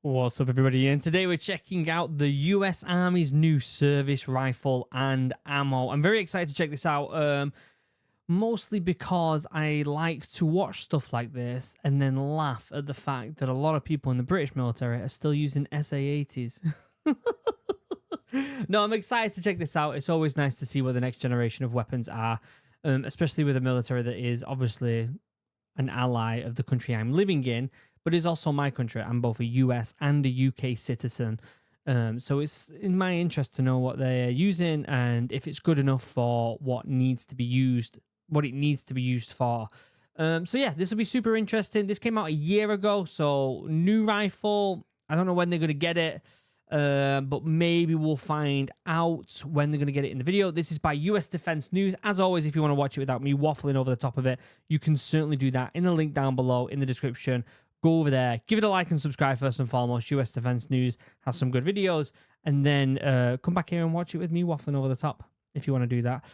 What's up, everybody? And today we're checking out the US Army's new service rifle and ammo. I'm very excited to check this out, mostly because I like to watch stuff like this and then laugh at the fact that a lot of people in the British military are still using SA-80s. No, I'm excited to check this out. It's always nice to see what the next generation of weapons are, especially with a military that is obviously an ally of the country I'm living in, but is also my country. I'm both a US and a UK citizen. So it's in my interest to know what they're using and if it's good enough for what needs to be used, what it needs to be used for. So yeah, this will be super interesting. This came out a year ago, so new rifle. I don't know when they're going to get it, but maybe we'll find out when they're going to get it in the video. This is by US Defense News. As always, if you want to watch it without me waffling over the top of it, you can certainly do that in the link down below in the description. Go over there, give it a like and subscribe first and foremost. US Defense News has some good videos, and then come back here and watch it with me waffling over the top if you want to do that.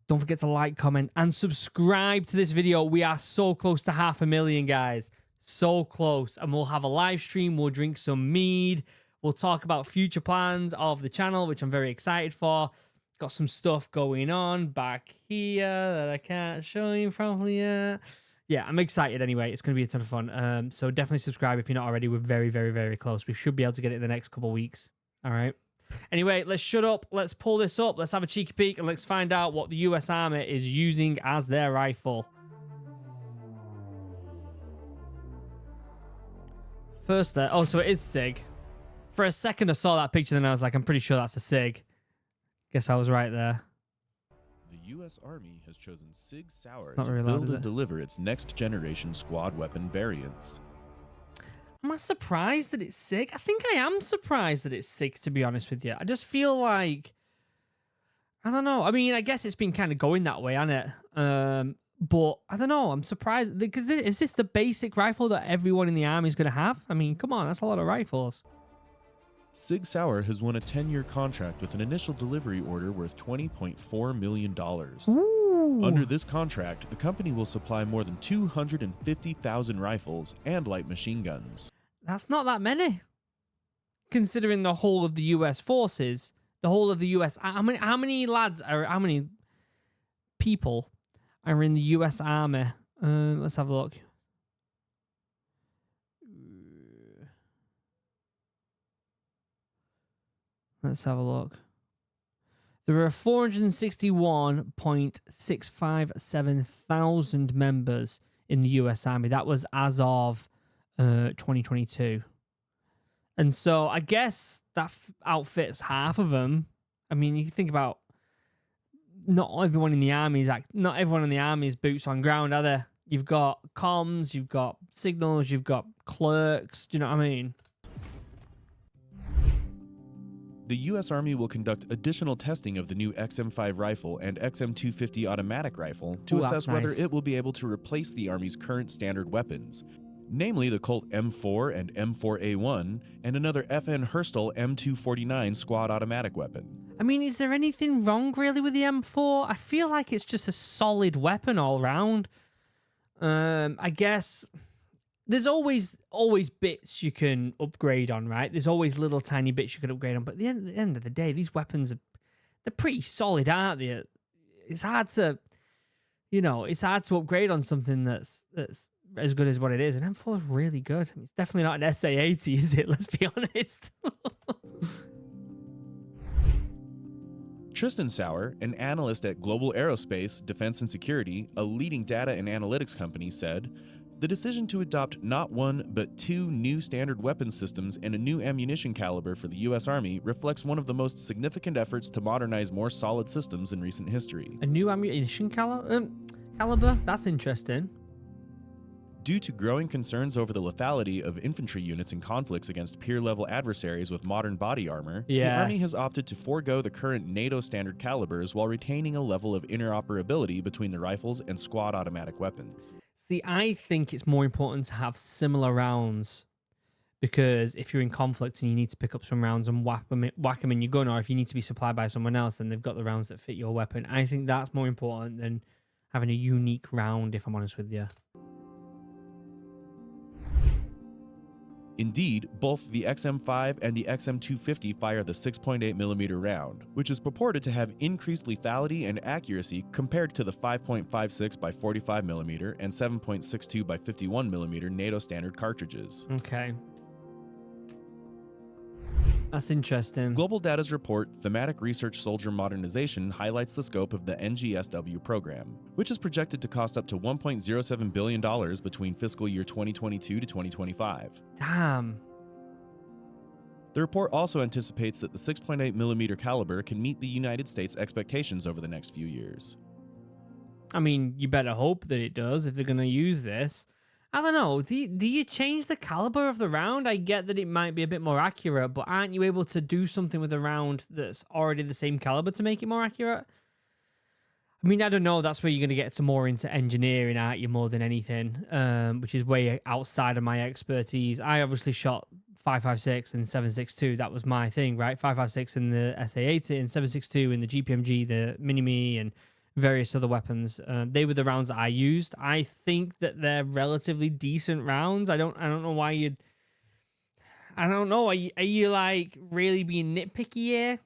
Don't forget to like, comment, and subscribe to this video. We are so close to 500,000, guys. So close. And we'll have a live stream. We'll drink some mead. We'll talk about future plans of the channel, which I'm very excited for. Got some stuff going on back here that I can't show you probably yet. Yeah, I'm excited anyway. It's going to be a ton of fun. So definitely subscribe if you're not already. We're very, very, very close. We should be able to get it in the next couple of weeks. All right. Anyway, let's shut up. Let's pull this up. Let's have a cheeky peek and let's find out what the US Army is using as their rifle. First there. Oh, so it is SIG. For a second, I saw that picture, then I was like, I'm pretty sure that's a SIG. Guess I was right there. The U.S. Army has chosen Sig Sauer not to very loud, build is and it? deliver its next-generation squad weapon variants. Am I surprised that it's SIG? I think I am surprised that it's SIG, to be honest with you. I just feel like, I don't know. I mean, I guess it's been kind of going that way, hasn't it? But I don't know. I'm surprised because is this the basic rifle that everyone in the army is going to have? I mean, come on, that's a lot of rifles. Sig Sauer has won a 10-year contract with an initial delivery order worth $20.4 million. Ooh. Under this contract, the company will supply more than 250,000 rifles and light machine guns. That's not that many, considering the whole of the U.S. forces, the whole of the U.S. How many lads are? How many people are in the U.S. Army? Let's have a look. Let's have a look. There are 461.657 thousand members in the US Army. That was as of 2022. And so I guess that outfits half of them. I mean, you can think about not everyone in the army is not everyone in the army is boots on ground, are there? You've got comms, you've got signals, you've got clerks. Do you know what I mean? The U.S. Army will conduct additional testing of the new XM5 rifle and XM250 automatic rifle to assess whether it will be able to replace the Army's current standard weapons, namely the Colt M4 and M4A1 and another FN Herstal M249 squad automatic weapon. I mean, is there anything wrong really with the M4? I feel like it's just a solid weapon all round. I guess there's always bits you can upgrade on, right? There's always little tiny bits you can upgrade on. But at the end of the day, these weapons they're pretty solid, aren't they? It's hard to, it's hard to upgrade on something that's as good as what it is. And M4 is really good. I mean, it's definitely not an SA-80, is it? Let's be honest. Tristan Sauer, an analyst at Global Aerospace, Defense and Security, a leading data and analytics company, said, "The decision to adopt not one, but two new standard weapons systems and a new ammunition caliber for the U.S. Army reflects one of the most significant efforts to modernize more solid systems in recent history." A new ammunition caliber? That's interesting. Due to growing concerns over the lethality of infantry units in conflicts against peer-level adversaries with modern body armor, the Army has opted to forego the current NATO standard calibers while retaining a level of interoperability between the rifles and squad automatic weapons. See, I think it's more important to have similar rounds because if you're in conflict and you need to pick up some rounds and whack them in your gun, or if you need to be supplied by someone else and they've got the rounds that fit your weapon, I think that's more important than having a unique round, if I'm honest with you. Indeed, both the XM5 and the XM250 fire the 6.8mm round, which is purported to have increased lethality and accuracy compared to the 5.56 by 45mm and 7.62 by 51mm NATO standard cartridges. Okay. That's interesting. Global Data's report, Thematic Research Soldier Modernization, highlights the scope of the NGSW program, which is projected to cost up to $1.07 billion between fiscal year 2022 to 2025. Damn. The report also anticipates that the 6.8mm caliber can meet the United States expectations over the next few years. I mean, you better hope that it does if they're going to use this. I don't know. Do you change the caliber of the round? I get that it might be a bit more accurate, but aren't you able to do something with a round that's already the same caliber to make it more accurate? I mean, I don't know. That's where you're going to get some more into engineering, aren't you, more than anything, which is way outside of my expertise. I obviously shot 5.56 and 7.62. That was my thing, right? 5.56 in the SA-80 and 7.62 in the GPMG, the Mini-Me, and various other weapons. They were the rounds that I used. I think that they're relatively decent rounds. I don't know why you'd... I don't know. Are you like really being nitpicky here?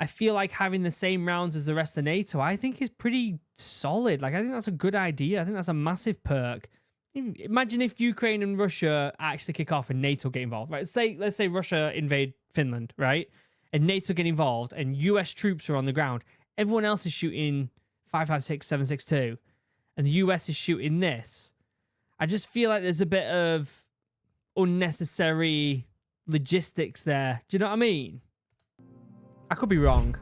I feel like having the same rounds as the rest of NATO, I think is pretty solid. Like, I think that's a good idea. I think that's a massive perk. Imagine if Ukraine and Russia actually kick off and NATO get involved, right? Let's say Russia invade Finland, right? And NATO get involved and US troops are on the ground. Everyone else is shooting 5.56, 7.62, and the US is shooting this. I just feel like there's a bit of unnecessary logistics there. Do you know what I mean? I could be wrong.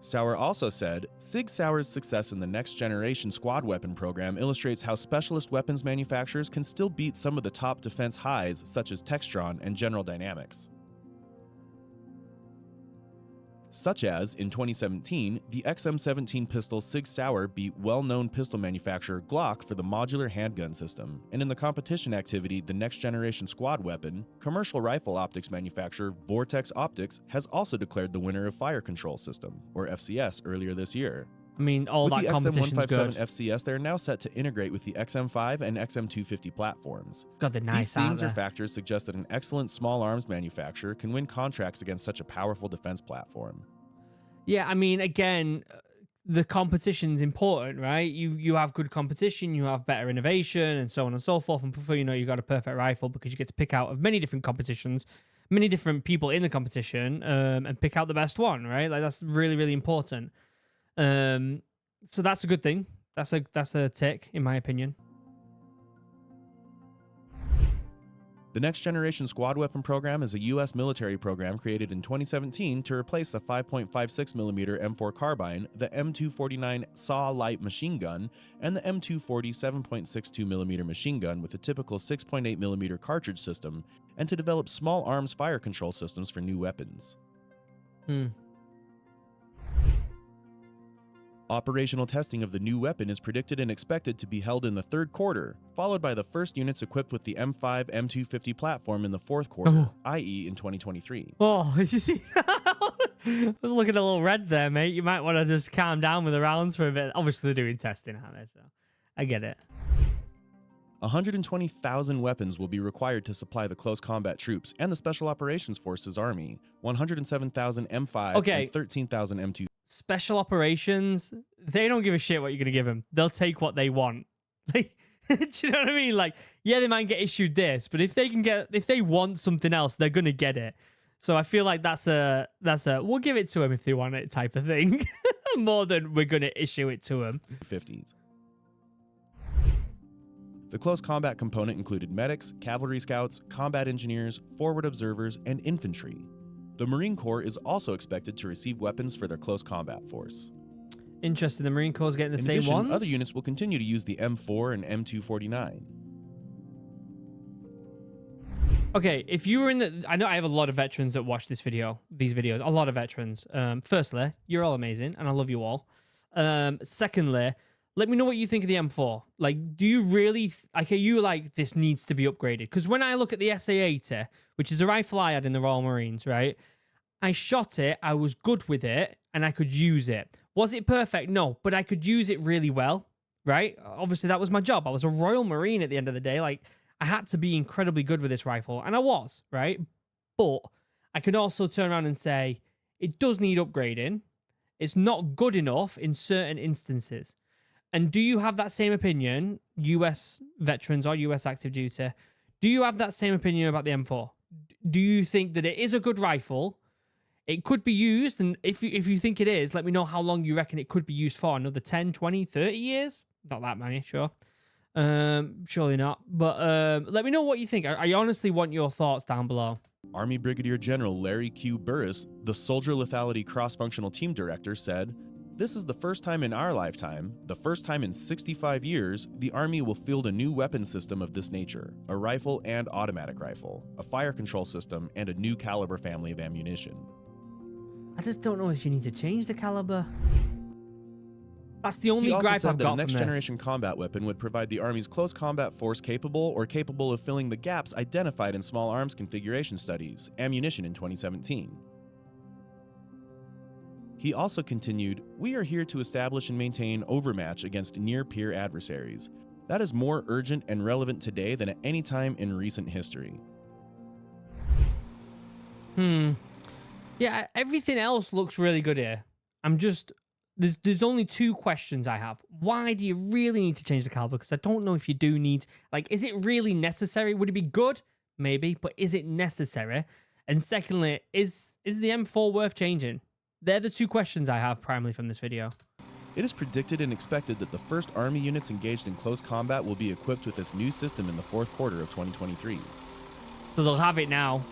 Sauer also said, Sig Sauer's success in the next generation squad weapon program illustrates how specialist weapons manufacturers can still beat some of the top defense highs such as Textron and General Dynamics. Such as, in 2017, the XM17 pistol Sig Sauer beat well-known pistol manufacturer Glock for the modular handgun system, and in the competition activity The Next Generation Squad Weapon, commercial rifle optics manufacturer Vortex Optics has also declared the winner of Fire Control System, or FCS, earlier this year. I mean, all with that competition's the XM157 good. FCS, they're now set to integrate with the XM5 and XM250 platforms. God, they're nice. These things or factors suggest that an excellent small arms manufacturer can win contracts against such a powerful defense platform. Yeah, I mean, again, the competition's important, right? You have good competition, you have better innovation, and so on and so forth. And before you know, you got a perfect rifle because you get to pick out of many different competitions, many different people in the competition, and pick out the best one, right? Like that's really, really important. So that's a good thing. That's a tick, in my opinion. The Next Generation Squad Weapon Program is a U.S. military program created in 2017 to replace the 5.56mm M4 carbine, the M249 SAW light machine gun, and the M240 7.62mm machine gun with a typical 6.8mm cartridge system, and to develop small arms fire control systems for new weapons. Operational testing of the new weapon is predicted and expected to be held in the third quarter, followed by the first units equipped with the M5 M250 platform in the fourth quarter, i.e. in 2023. Oh, you see? I was looking a little red there, mate. You might want to just calm down with the rounds for a bit. Obviously, they're doing testing, aren't they? So I get it. 120,000 weapons will be required to supply the close combat troops and the Special Operations Forces Army, 107,000 M5 and 13,000 M2. Special Operations, they don't give a shit what you're going to give them. They'll take what they want. Do you know what I mean? Like, yeah, they might get issued this, but if they want something else, they're going to get it. So I feel like that's a we'll give it to them if they want it type of thing. More than we're going to issue it to them. 50s. The close combat component included medics, cavalry scouts, combat engineers, forward observers, and infantry. The Marine Corps is also expected to receive weapons for their close combat force. Interesting, the Marine Corps is getting the same addition, ones? Other units will continue to use the M4 and M249. Okay, if you were in the... I know I have a lot of veterans that watch these videos. A lot of veterans. Firstly, you're all amazing, and I love you all. Secondly, let me know what you think of the M4. Like, do you really... Like, are you like, this needs to be upgraded? Because when I look at the SA-80, which is a rifle I had in the Royal Marines, right? I shot it, I was good with it, and I could use it. Was it perfect? No, but I could use it really well, right? Obviously, that was my job. I was a Royal Marine at the end of the day. Like, I had to be incredibly good with this rifle, and I was, right? But I could also turn around and say, it does need upgrading. It's not good enough in certain instances. And do you have that same opinion, US veterans or US active duty? Do you have that same opinion about the M4? Do you think that it is a good rifle? It could be used, and if you think it is, let me know how long you reckon it could be used for. Another 10, 20, 30 years? Not that many, sure. Surely not. But let me know what you think. I honestly want your thoughts down below. Army Brigadier General Larry Q. Burris, the Soldier Lethality Cross-Functional Team Director, said, "This is the first time in our lifetime, the first time in 65 years, the Army will field a new weapon system of this nature, a rifle and automatic rifle, a fire control system, and a new caliber family of ammunition." I just don't know if you need to change the caliber. That's the only He also gripe said I've that got a from this. next-generation combat weapon would provide the Army's close combat force capable of filling the gaps identified in small arms configuration studies, ammunition in 2017. He also continued, "We are here to establish and maintain overmatch against near-peer adversaries. That is more urgent and relevant today than at any time in recent history." Yeah, everything else looks really good here. There's only two questions I have. Why do you really need to change the caliber? Because I don't know if you do need, like, is it really necessary? Would it be good? Maybe, but is it necessary? And secondly, is the M4 worth changing? They're the two questions I have primarily from this video. It is predicted and expected that the first Army units engaged in close combat will be equipped with this new system in the fourth quarter of 2023. So they'll have it now.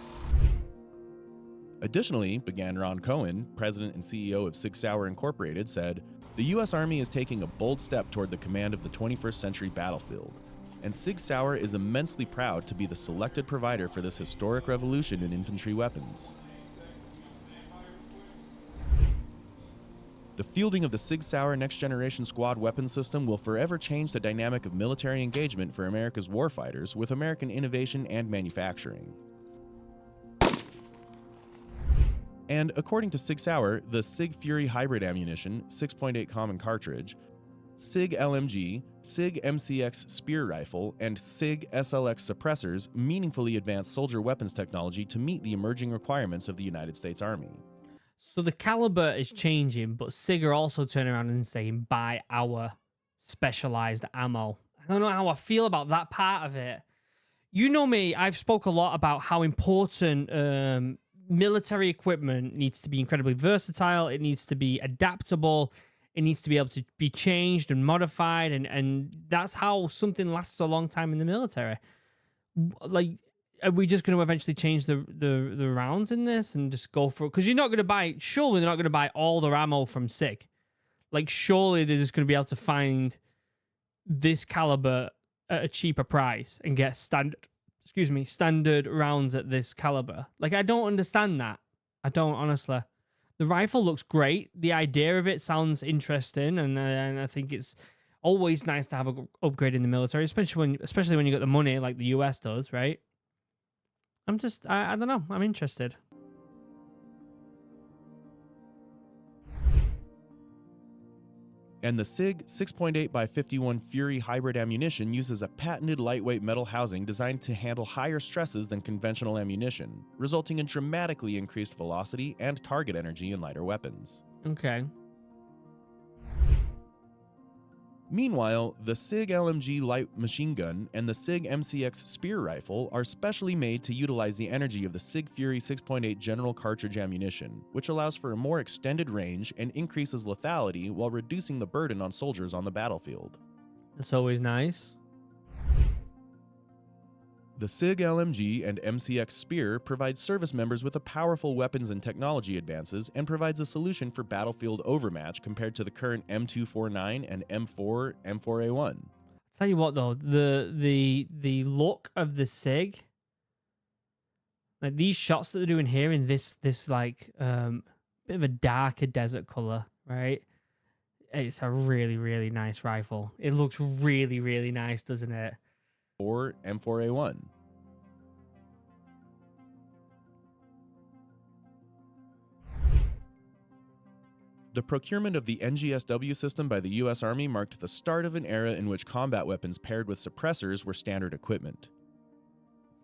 Additionally, began Ron Cohen, president and CEO of Sig Sauer Incorporated, said, "The U.S. Army is taking a bold step toward the command of the 21st century battlefield, and Sig Sauer is immensely proud to be the selected provider for this historic revolution in infantry weapons." The fielding of the Sig Sauer Next Generation Squad weapon system will forever change the dynamic of military engagement for America's warfighters with American innovation and manufacturing. And according to Sig Sauer, the Sig Fury hybrid ammunition, 6.8 common cartridge, Sig LMG, Sig MCX spear rifle, and Sig SLX suppressors meaningfully advance soldier weapons technology to meet the emerging requirements of the United States Army. So the caliber is changing, but Sig are also turning around and saying, buy our specialized ammo. I don't know how I feel about that part of it. You know me, I've spoke a lot about how important military equipment needs to be incredibly versatile. It needs to be adaptable. It needs to be able to be changed and modified. And that's how something lasts a long time in the military. Like, are we just going to eventually change the rounds in this and just go for it? Because you're not going to buy, surely they're not going to buy all their ammo from Sig. Like, surely they're just going to be able to find this caliber at a cheaper price and get standard rounds at this caliber. Like, I don't understand that. I don't, honestly. The rifle looks great. The idea of it sounds interesting, and I think it's always nice to have an upgrade in the military, especially when you got the money like the US does, right? I don't know. I'm interested. And the Sig 6.8x51 Fury hybrid ammunition uses a patented lightweight metal housing designed to handle higher stresses than conventional ammunition, resulting in dramatically increased velocity and target energy in lighter weapons. Okay. Meanwhile, the Sig LMG light machine gun and the Sig MCX spear rifle are specially made to utilize the energy of the Sig Fury 6.8 general cartridge ammunition, which allows for a more extended range and increases lethality while reducing the burden on soldiers on the battlefield. That's always nice. The Sig LMG and MCX Spear provides service members with a powerful weapons and technology advances and provides a solution for battlefield overmatch compared to the current M249 and M4A1. I'll tell you what though, the look of the Sig, like these shots that they're doing here in this like bit of a darker desert color, right? It's a really, really nice rifle. It looks really, really nice, doesn't it? Or M4A1. The procurement of the NGSW system by the U.S. Army marked the start of an era in which combat weapons paired with suppressors were standard equipment.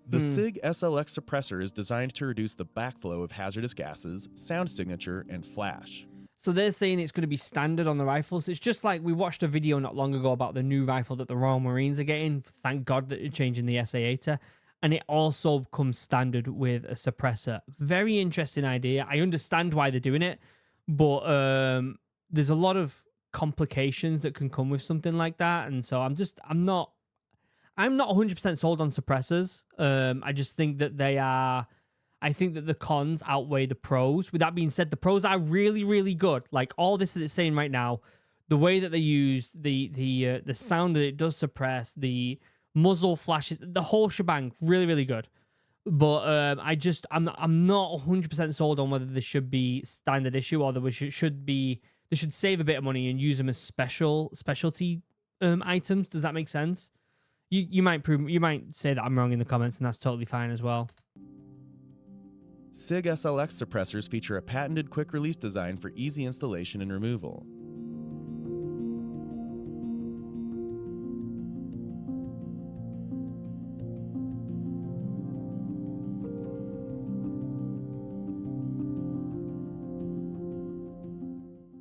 The SIG SLX suppressor is designed to reduce the backflow of hazardous gases, sound signature, and flash. So they're saying it's going to be standard on the rifles. It's just like we watched a video not long ago about the new rifle that the Royal Marines are getting. Thank God that they're changing the SA-ATA. And it also comes standard with a suppressor. Very interesting idea. I understand why they're doing it, but there's a lot of complications that can come with something like that. And so I'm not 100% sold on suppressors. I just think that I think that the cons outweigh the pros. With that being said, the pros are really, really good. Like all this that it's saying right now, the way that they use the sound that it does suppress, the muzzle flashes, the whole shebang, really, really good. But I'm not 100% sold on whether this should be standard issue or that they should save a bit of money and use them as specialty items. Does that make sense? You might say that I'm wrong in the comments, and that's totally fine as well. SIG SLX suppressors feature a patented quick-release design for easy installation and removal.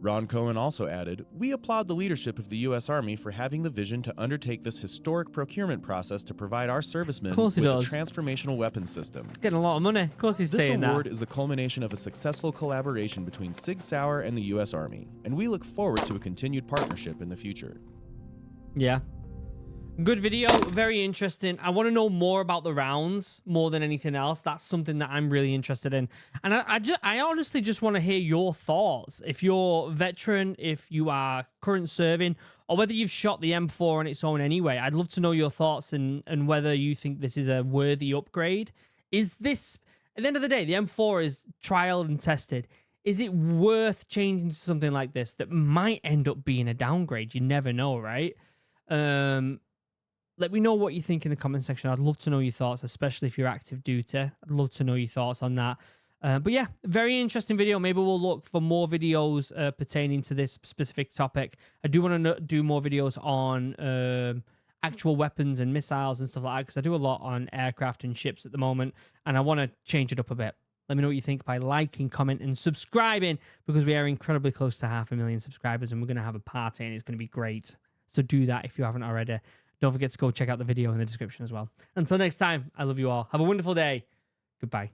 Ron Cohen also added, "We applaud the leadership of the U.S. Army for having the vision to undertake this historic procurement process to provide our servicemen with a transformational weapons system." He's getting a lot of money. Of course he's saying that. This award is the culmination of a successful collaboration between Sig Sauer and the U.S. Army, and we look forward to a continued partnership in the future. Yeah. Good video, very interesting. I want to know more about the rounds more than anything else. That's something that I'm really interested in. And I honestly just want to hear your thoughts. If you're veteran, if you are current serving, or whether you've shot the M4 on its own anyway, I'd love to know your thoughts and whether you think this is a worthy upgrade. Is this, at the end of the day, the M4 is trialed and tested. Is it worth changing to something like this that might end up being a downgrade? You never know, right? Let me know what you think in the comment section. I'd love to know your thoughts, especially if you're active duty. I'd love to know your thoughts on that. But yeah, very interesting video. Maybe we'll look for more videos pertaining to this specific topic. I do want to do more videos on actual weapons and missiles and stuff like that, because I do a lot on aircraft and ships at the moment, and I want to change it up a bit. Let me know what you think by liking, commenting, and subscribing, because we are incredibly close to 500,000 subscribers, and we're going to have a party, and it's going to be great. So do that if you haven't already. Don't forget to go check out the video in the description as well. Until next time, I love you all. Have a wonderful day. Goodbye.